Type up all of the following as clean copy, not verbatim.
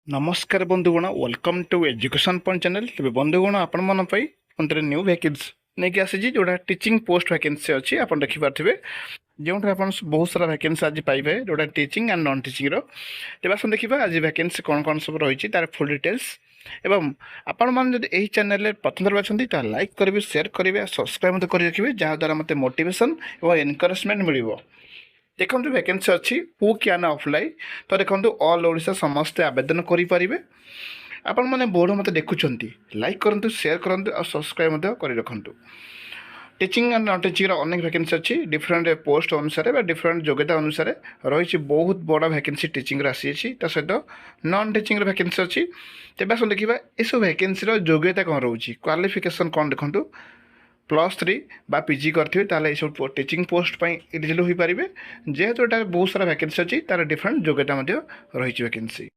नमस्कार बंधुगण welcome to education point channel. तेज बंधुगण आपण मन न्यू वैकेंसी नहीं आसी जोटा टीचिंग पोस्ट वैकेंसी अच्छी आप देखिपे जो बहुत सारा वैकेंसी आज पाइबे जोटा टीचिंग एंड नॉन टीचिंग तेज आस देखा आज वैकेंसी कौन कौन सब रही तार फुल डिटेल्स एवं आपण मैंने जब यही चैनल प्रथम थर अच्छा तो लाइक करेंगे शेयर करेंगे सब्सक्राइब कर रखिए जहाँद्वारा मत मोटिवेशन और एनकरेजमेंट मिल देखो वैकेंसी अच्छी हु कैन अप्लाई तो देखो ऑल ओडिशा समस्ते आवेदन करें आपण मैंने बोर्ड मत देखुं लाइक करूँ शेयर करूँ और सब्सक्राइब कर रखु टीचिंग एंड नॉन टीचिंग अनेक वैकेंसी अच्छी डिफरेंट पोस्ट अनुसार डिफरेंट योग्यता अनुसार रही बहुत बड़ा वैकेंसी टीचिंग आसी सहित नॉन टीचिंग वैकेंसी अच्छी तेज आस देखा यह वैकेंसी योग्यता कौन रोचे क्वालिफिकेशन कौन देखूँ +3 बा पीजी करेंगे ताल सब टीचिंग पोस्ट पर एलिजिबल हो पारे जेहेतु यहाँ बहुत सारा वैकेंसी अच्छी तार डिफरेंट योग्यता रही वैकेंसी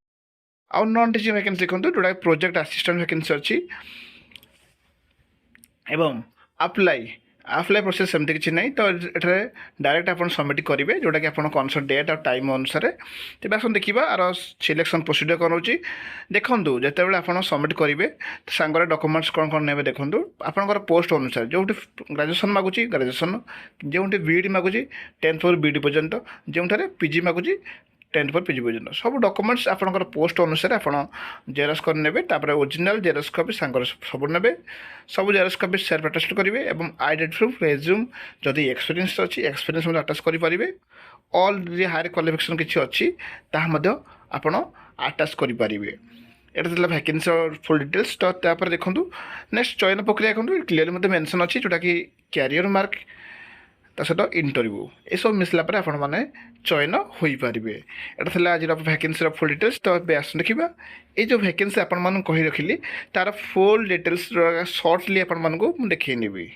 आउ नॉन टीचिंग वैकेंसी देखो जोटा प्रोजेक्ट असिस्टेंट वैकेंसी अच्छी एवं अप्लाई अप्लाई प्रोसेस सेमती किसी ना तो ये डायरेक्ट आप सबमिट करेंगे जोटा कि आप कौन सा डेट और टाइम अनुसार तेज आस देखा आर सिलेक्शन प्रोसीजर कौन रोचे देखूँ जिते आप सबमिट करेंगे सांगे डॉक्यूमेंट्स कौन कौन ने देखूँ आपंकर पोस्ट अनुसार जो ग्रेजुएशन मागुच ग्रेजुएशन जो बीईडी मागुच 10th पर बीईडी पर्यंत जो पीजी मागुच 10th पर पीजी पर्यंत सब डॉक्यूमेंट्स आपंकर पोस्ट अनुसार आप जेरक्स कर ने ओरिजिनल जेरक्स कपी सांगर सब ने सब जेरक्स कपी सेल्फ अटेस्ट करेंगे और आईडी प्रूफ रेज्यूम जदि एक्सपीरियंस अच्छी एक्सपीरियंस अटाच करेंगे ऑल हायर क्वालिफिकेशन किसी अच्छी आप अटाच करेंगे यहाँ वैकेंसी फुल डिटेल्स तो देखूँ नेक्स्ट चयन प्रक्रिया देखो क्लीयरली मतलब मेंशन अच्छी जोटा कि कैरियर मार्क ता सहित इंटरव्यू ये सब मिसला आप चयन हो पारे। यहाँ आज वैकेंसी फुल डिटेल्स तो आस देखा ये जो वैकेंसी आपण कही रखिली तार फुल डिटेल्स सर्टली आपको देखनी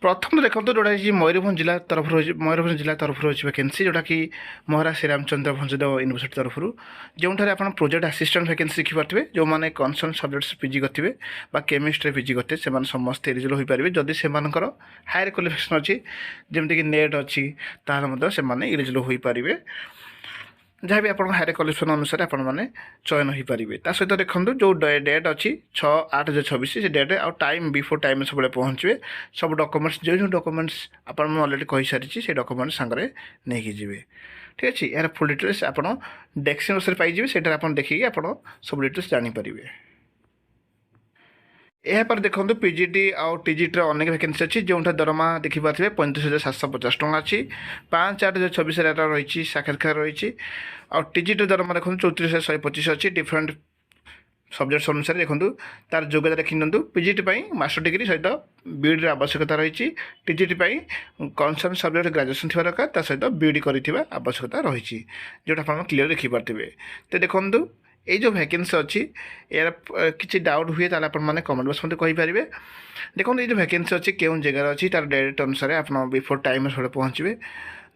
प्रथम देखो जोटा मयूरभंज जिला तरफ रही मयूरभंज जिला तरफ रही वैकेंसी जोटा कि महाराज श्रीरामचंद्र भंजदेव यूनिवर्सिटी तरफ जो आप प्रोजेक्ट असिस्टेंट वैकेंसी देखिपे जो मैंने कनसर्न सब्जेक्ट्स पीजी करेंगे केमिस्ट्री पीजी करते से समस्त एलिजिबल हो पारे जदि से हायर क्वालिफिकेशन अच्छी जमीक नेट अच्छी तार से एलिजिबल हो पारे जहाँ भी आप हायर क्वालिफिकेशन अनुसार आपने चयन हो पारे सहित देखो जो डेट अच्छी 6/8/2026 से डेट आउ टाइम बिफोर टाइम सब पहुँचे सब डॉक्यूमेंट्स जो डॉक्यूमेंट्स आप अलरेडी कही सारी से डॉक्यूमेंट्स सांगे नहीं जी ठीक अच्छे यार फुल डिटेल्स आप डेस्क्रिप्शन पाइबे से देखिए आप सब डिटेल्स जानीपर यापर देखो पीजीटी आउ टीजीटी अनेक वैकेंसी अच्छी जो दरमा देखिपे 35,750 टଙ୍କା अच्छी 5/8/2026 रही साक्षात्कार रही आ टीजीटी दरमा देखो 34,125 अच्छी डिफरेंट सब्जेक्ट्स अनुसार देखो तार योग्यता देखी नियंतु पीजीटी मास्टर डिग्री सहित बीईडी आवश्यकता रही टीजीटी कनसर्न सब्जेक्ट ग्रेजुएशन थी दरकार सहित बीईडी कर आवश्यकता रही जोटा आप क्लीयर देखिपारे तो देखो ये जो वैकेंसी अच्छी यार किसी डाउट हुए तो आपने कमेंट बॉक्स मत कहींपारे देखो ये जो वैकेंसी अच्छी क्यों जगार अच्छी तार डेट अनुसार आप बिफोर टाइम सब पहुँचे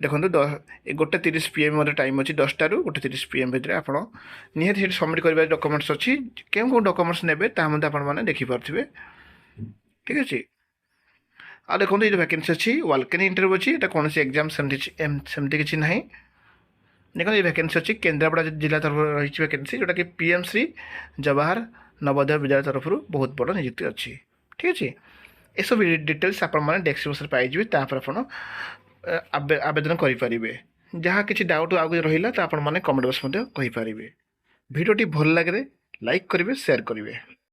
देखो 1:30 PM टाइम अच्छी 10 टा 1:30 PM भितर आप निहत सबमिट कर डॉक्यूमेंट्स अच्छी क्यों डॉक्यूमेंट्स ने आपने देखिपे ठीक अच्छे आ देखो ये वैकेंसी अच्छी वालकनी इंटरव्यू अच्छी कौन एग्जाम सेमती किसी ना देखो ये वैकेंसी अच्छी केन्द्रापड़ा जिला तरफ रही वैकेंसी जोटा कि पीएम श्री जवाहर नवोदय विद्यालय तरफ बहुत बड़ा नियुक्ति अच्छी ठीक अच्छे ये सब डिटेल्स आप डेस्क्रिप्शन पाइबे आप आवेदन करेंगे जहाँ किसी डाउट आगे रहा तो आपने कमेंट बॉक्स कहींपारे भिडियोटी भल लगे लाइक करेंगे शेयर करेंगे।